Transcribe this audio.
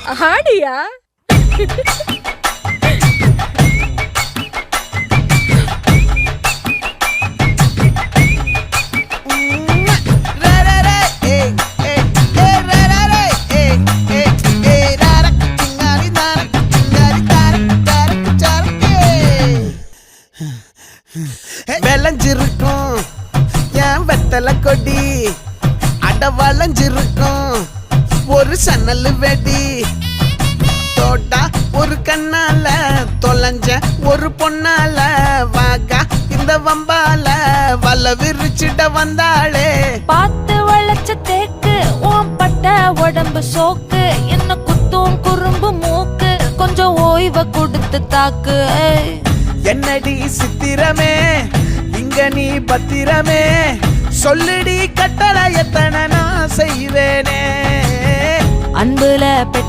ஆடியா? விளைஞ்சிருக்கும் என் வெத்தலை கொடி, அட வளைஞ்சிருக்கும் ஒரு சன்னல் வெடி. தோட்டா ஒரு கண்ணால தொலைஞ்ச ஒரு பொண்ணால வாகா இந்த வம்பால வல விரிச்சிட வந்தாளே. பார்த்து வளைச்ச தேக்கு ஓம் பட்ட உடம்பு சோக்கு, என்ன குத்தும் குறும்பு மூக்கு, கொஞ்சம் ஓய்வ கொடுத்து தாக்கு. என்னடி சித்திரமே இங்க நீ பத்திரமே, சொல்லுடி கட்டளை எத்தனை நான் செய்வேனே. அன்புல பெற்ற